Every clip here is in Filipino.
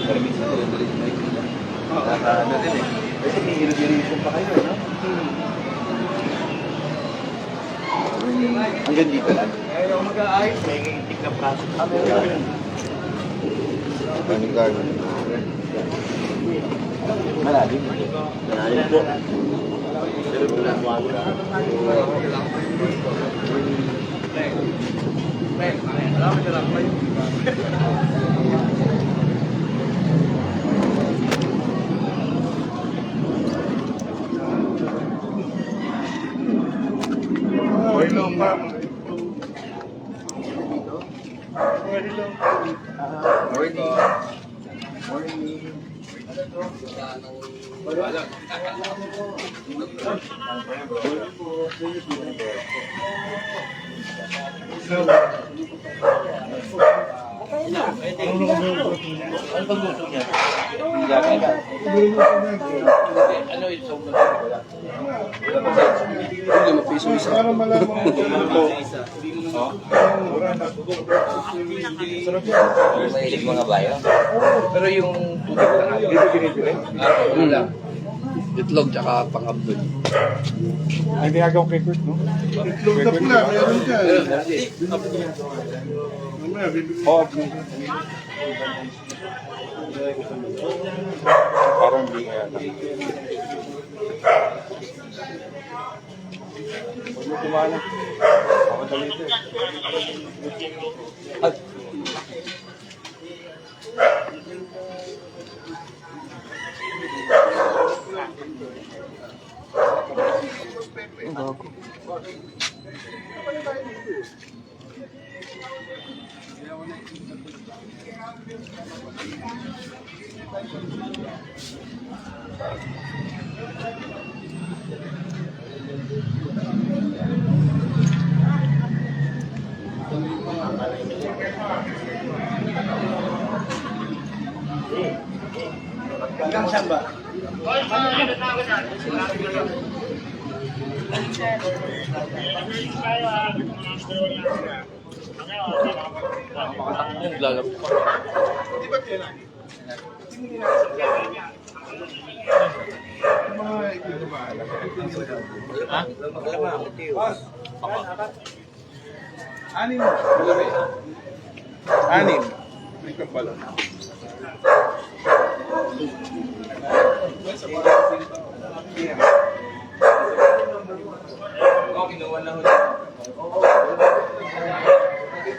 Permit sa tuloy-tuloy sa Maynila. Ano din eh. Kasi may irrigation pa kayo, no? Hanggang dito lang. Ayaw mag-aayos. May itik na praso. Running garden. Malalim. Malalim po. Pero wala mo ako. Marami na lang kayo. Hello, ma'am. Hello. Morning. Ano bang gusto niya? Ano ito? Hindi mo piso isa. Para malaman mo. Mahilig mga bayo? Pero yung tubig na nga. Itlog tsaka pang-abdol. Ay, ginagawa kay Kurt, no? Itlog na pula, meron dyan. Oo. Parang di kaya na. Huwag mo kumala. Ako talito eh. Hanggang saan ba? Lalap. Di ba kailan? Mga ito ba? Ha? Alam mo, Anim. Anim. May kapala. Oh, kinuha na huli.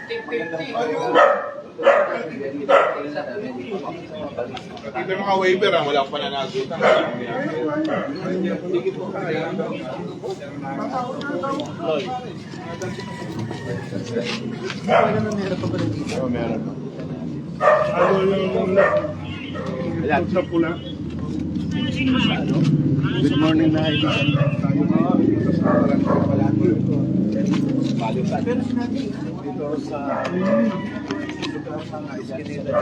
50-50. Ito mga waiver, wala akong pananagutan. Meron. Ayan, sa pula. Good morning na ito. Tayo na dito sa Barangay Palati. Dito sa lugar ng Iskinita dito.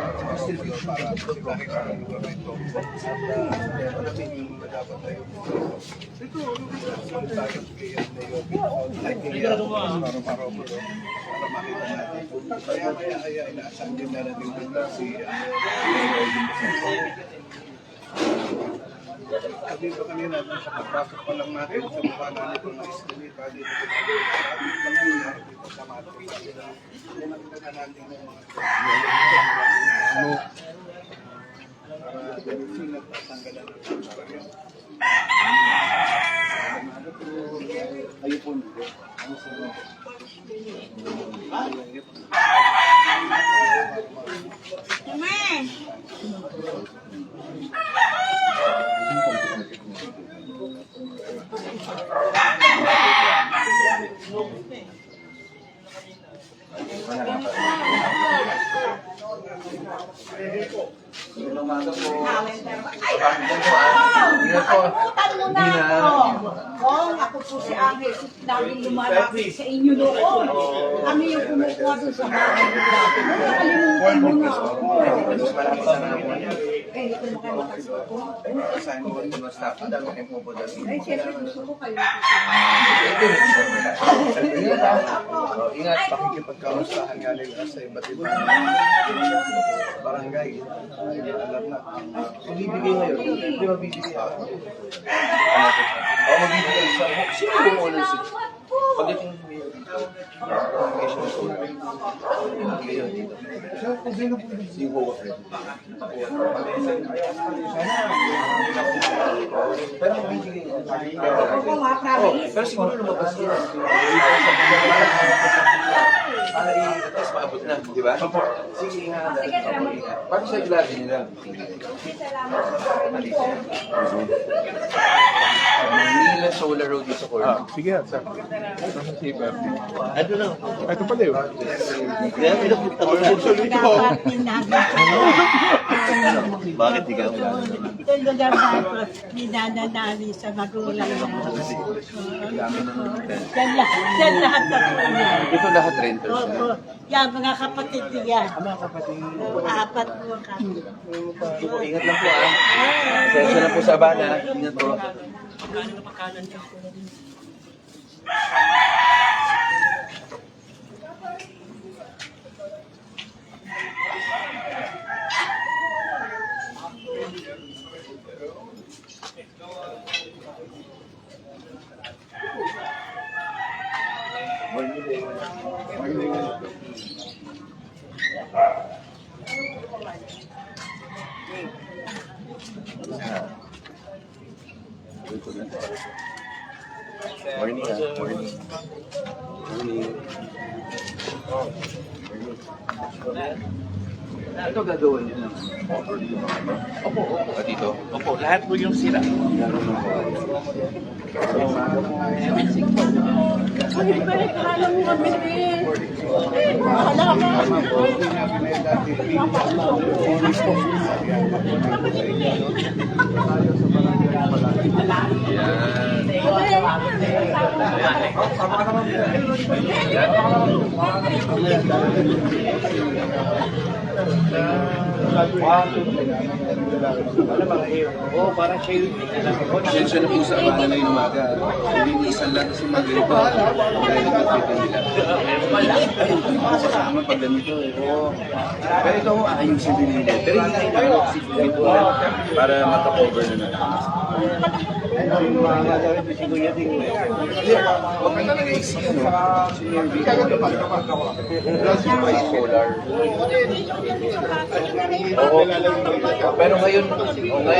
Para sigurahin sa lugar na ito. At maraming dapat tayo. Ito, tayo kaya para makita natin. Kaya inaasahan din na natin dito si dito kanina sa pagpasok pa lang natin sa mukha na nito ng Iskinita dito sa Mato. Nakita natin ng mga para sinatanggalan ng sarili. Ayun po nito. Ano sa Nakutan mo na ako. Oo, ako po si Angel. Laging lumalapit sa inyo noon. Ano yung kumukuha doon sa bahay? Nakalimutan mo na ako. Eh, hindi ko naman kayo makasuko. Saan mo rin mga staff? Ang dami kayong pupunta dito. Ay, siyempre gusto ko kayo. Ingat, pakikipagkamustahan nga nila sa iba't ibang barangay. Alam na. Magbibigay ngayon, hindi mabibigay ako. Magbibigay sa sino yung owner si pagdating ng mayor dito, communication is owner. Ngayon dito. Yung co-worker. Pero magbibigay Ako nga, promise. pero siguro lumabas yun. Para i-test maabot na, di ba? Sige nga. Sige, salamat. Paano sa ilagi nila? Salamat sa parinig ko. Hindi nila solar road dito sa corner. Sige, sir. Ano lang? Ito pala yun. Kaya pinapunta ko na. Dapat Bakit di ka ito yung lugar na ninananali sa magulang na. Yan lahat na Ito lahat renters Oo. sila. Yan, mga kapatid niya. Mga kapatid. Apat mo kami. Ingat lang po ah. Sensya na po sa bana. Ingat po. Morning ah. Morning. Morning. Ito gagawin niyo naman. Opo. Dito? Opo, lahat po yung sila. Ay, balik, kala mo kami din. Kala mo. Oo, parang siya yung pasensya na po sa abana na yung umaga. Hindi isan lang kasi mag-ganito. Dahil nag-fit nila. Kasama pag ganito eh. Oo. Pero ito mo ayusin din nila. Pero hindi na yung fit po para makakover na natin. Huwag ka talaga isi, ano? Senior vehicle. Solar. Oo. Pero ngayon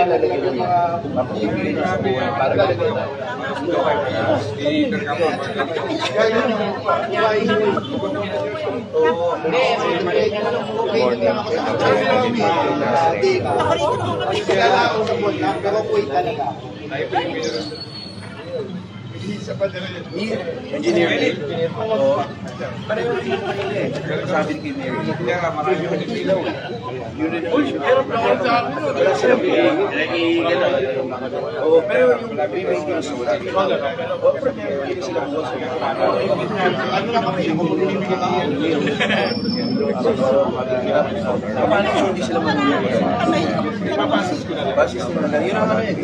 lalagyan mo niya. Mapapibili na sa buwan para lalagyan na. Engineer. Oo. Pareho rin yung kanila eh. Sabi ni Mary. Yun rin ang wala silang Oo, pero yung pre-maintenance wala. Oo, pero hindi sila buwas. Ano lang kami, paano kung hindi sila basis ko na lang. Yun ang ano yan.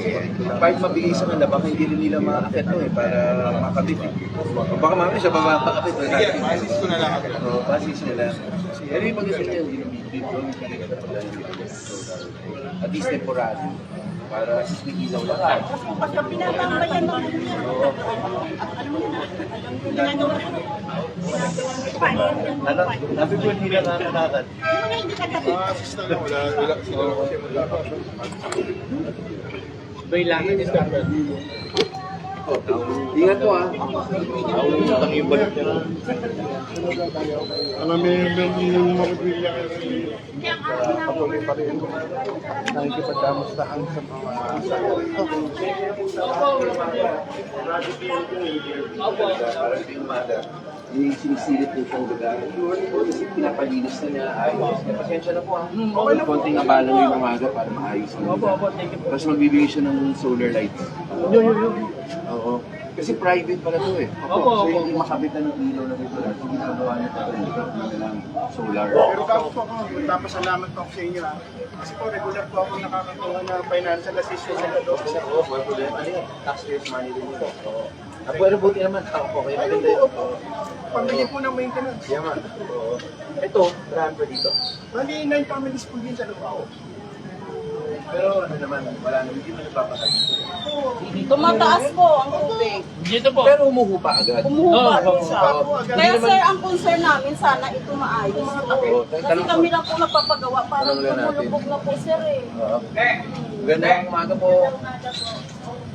Kahit mabigay sa kanila, baka hindi rin nila ma-akit mo eh, para makabit eh. Baka mamaya siya ba makakabit? Basis ko na lang. Oo, basis na lang. Pero yung pag-isip niya, at least temporary. Para may ilaw lang. Pagka pinapambayan mo, Nabi ko hindi na nakakad. hindi ka tabi. Kailangan is dapat. Ingat po ah. Utang yung balik niya. Alam mo yung makipilya kasi patuloy pa rin nakikipagkamustahan sa mga Yung sinisilip po siyang lugar. Kasi pinapalinis na niya, ayos. Pasensya na po ah. Konting abala ngayong umaga para maayos na. Tapos magbibigay siya ng solar lights. Oo. Kasi private pala to eh. Opo, So hindi makabitan ng ilaw na ito. Hindi magawa nito ito. Hindi lang solar. Pero bago po ako, magpapasalamat po ako sa inyo ha. Kasi po, regular po ako nakakakuha ng financial assistance sa loob. Oo, wala problema. Ano yan? Taxpayers money din ito. Oo. Pero buti naman. Okay, maganda yun. Pambili po ng maintenance. Yaman. Oo. Ito, marami pa dito. Bali, 9 families po din sa loob ako. Pero ano naman, wala naman. Hindi mo nagpapakal. Tumataas po ang tubig. Dito po. Pero umuhupa agad. Umuhupa Oo, din siya. oo. Kaya sir, ang concern namin, sana ito maayos. Oo. Kasi kami lang po napapagawa, parang Tanong lang natin. lumulubog na po sir eh. Oo. Gandang umaga po.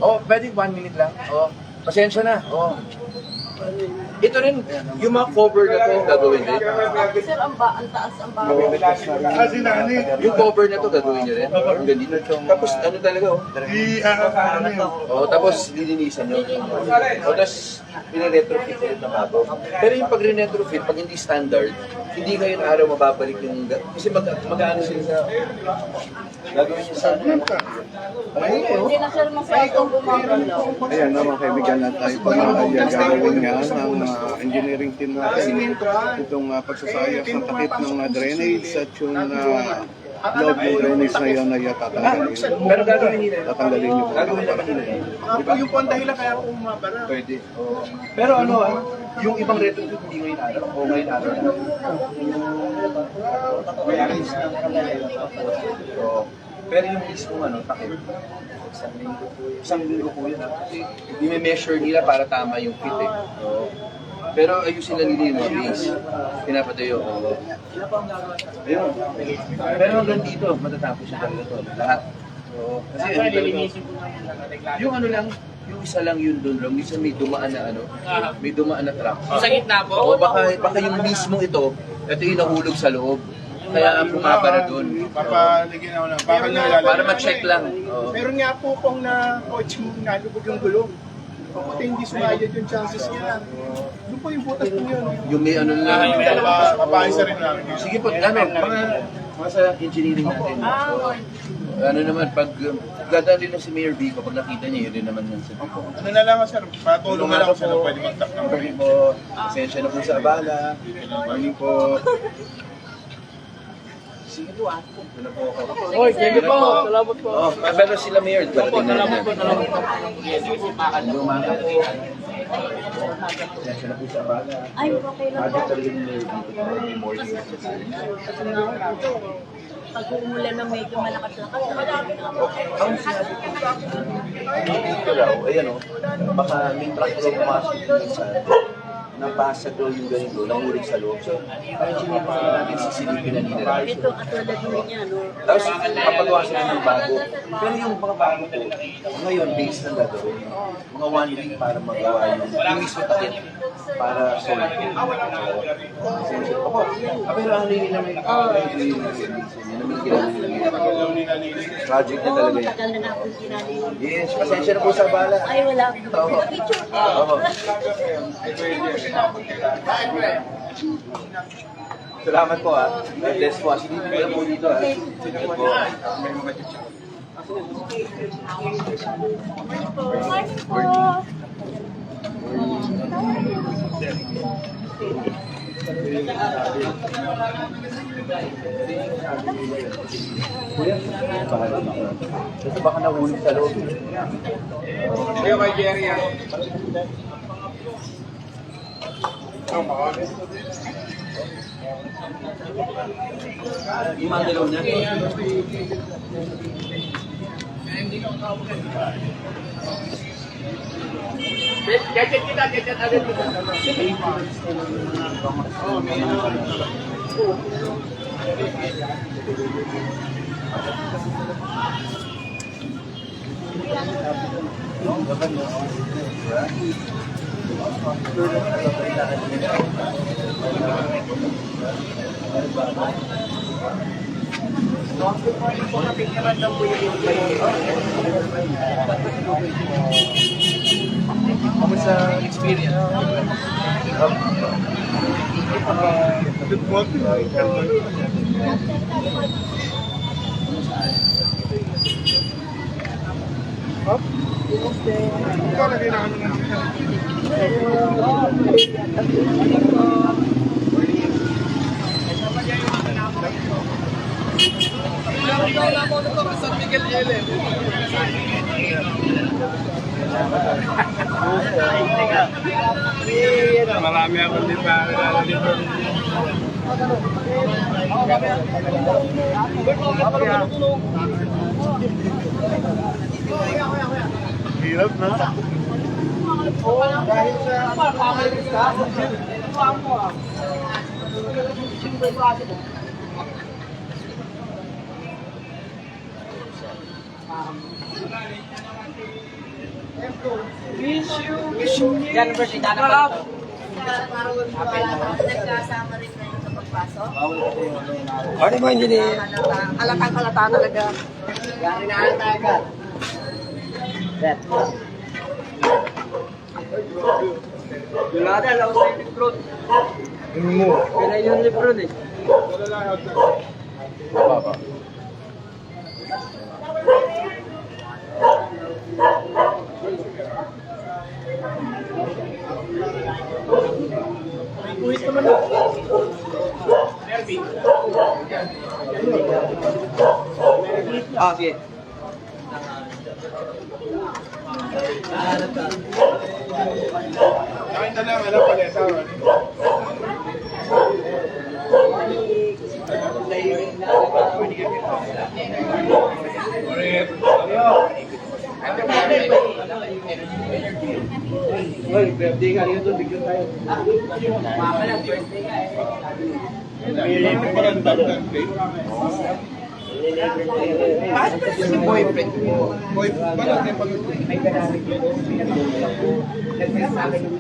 Oh, pwede 1 minute lang. Oh, pasensya na. Oh. Ito rin, yung mga cover na to gagawin din. Sir, ang taas ang bago. Kasi nani, Yung cover na to gagawin niyo rin. Ang ganito. Tapos ano talaga oh. ano yun? Oh, tapos lilinisan nyo. Oh, tapos pina-retrofit ulit na bago. Pero yung pag re-retrofit, pag hindi standard, hindi ngayon araw mababalik yung... Kasi mag-ano sila sa... Gagawin niya sa... Ayun eh, oh. Hindi na sir masayang gumagalaw. Ayan na mga kaibigan at tayo po ay gagawin nga ng engineering team natin itong pagsasayas ng takip ng drainage at yung loob ng drainage na yun ay tatanggalin. Pero gagawin nila. Tatanggalin niyo po. Gagawin naman nila. Yung po ang dahilan kaya ako umabara. Pwede. Oo. Pero ano yung ibang retrofit hindi ngayon araw. O ngayon araw na. Oo. Pero yung mismo takip. Isang linggo po yun. Hindi may measure nila para tama yung fit eh. Oo. Pero ayusin lang nila yung mga base. Pinapatayo. Oo. Ayun. Pero hanggang dito, matatapos yung talaga to. Lahat. Oo. Kasi ano talaga. Yung ano lang, yung isa lang yun doon lang. Minsan may dumaan na may dumaan na truck. Sa gitna po. O baka yung mismo ito yung nahulog sa loob. Kaya ang bumabara doon. Papaligin ako lang. Baka nilalagay. Para ma-check lang. Oo. Meron nga po kung na coach mo nalubog yung gulong. Kapag hindi sumayad yung chances niya. Doon po yung butas po yun. Yung may ano lang. Papaisa rin namin. Sige po, mga sa engineering natin. Ano naman, pag dadaan din na si Mayor Vico, pag nakita niya, yun din naman yun. Ano na lang sir, patulong na lang ako sir, pwede mag-tap ng Morning po. Pasensya na po sa abala. Morning po. Sige po Ito na po ako. Oy, thank you po. Salamat po. Oh, pero sila Mayor, parating na Salamat po. rin. Salamat po. Lumaga po. Pasensya na po sa abala. Ay, okay lang Project po. talaga ni Mayor Vico. May more years. Pag umulan na medyo malakas-lakas, marami na po. Ang sinabi ko, dito raw, ayan o, baka may truck daw pumasok minsan, nabasag daw yung ganito, nahulog sa loob. So, ang engineer pa natin sisilipin na nila. Ito, katulad mo niya, no? Tapos, kapagawa sila ng bago. Pero yung mga bago ko, ngayon, base na gagawin. Mga 1 week para magawa yung mismo takip para solid. Opo, pero ano yun naman yun naman ginagawa nila. Project na talaga yan. Tagal na natin ginagawa. Yes, pasensya na po sa bala. Ay, wala. Oo. Picture. Oo. Salamat po ha. God bless po. Sige po lang po dito ha. Sige po. Morning po. Kuya, bahala na ako. Kasi baka nahulog sa loob. Kaya kay Jerry yan. Yung mga dalaw niya. Gadget kita, gadget agad kita. Kamusta ang experience? Marami ako din pa dito. Hirap na. Yan, Bertie, dana pa. Nagkasama rin kayo sa pagpasok? Ano mo, engineer? Halatang-halata talaga. Gari na ang tagal. That. Wala na, lang sa libro. Wala yung libro eh. Baba. Ah, sige. Nakita lang, alam pala ito. Hoy, birthday ka rin ito, bigyan tayo. Mama lang, birthday ka eh. Paano ba si boyfriend mo? Boy, paano natin pag- May ganamit yun. Nagsasabi ng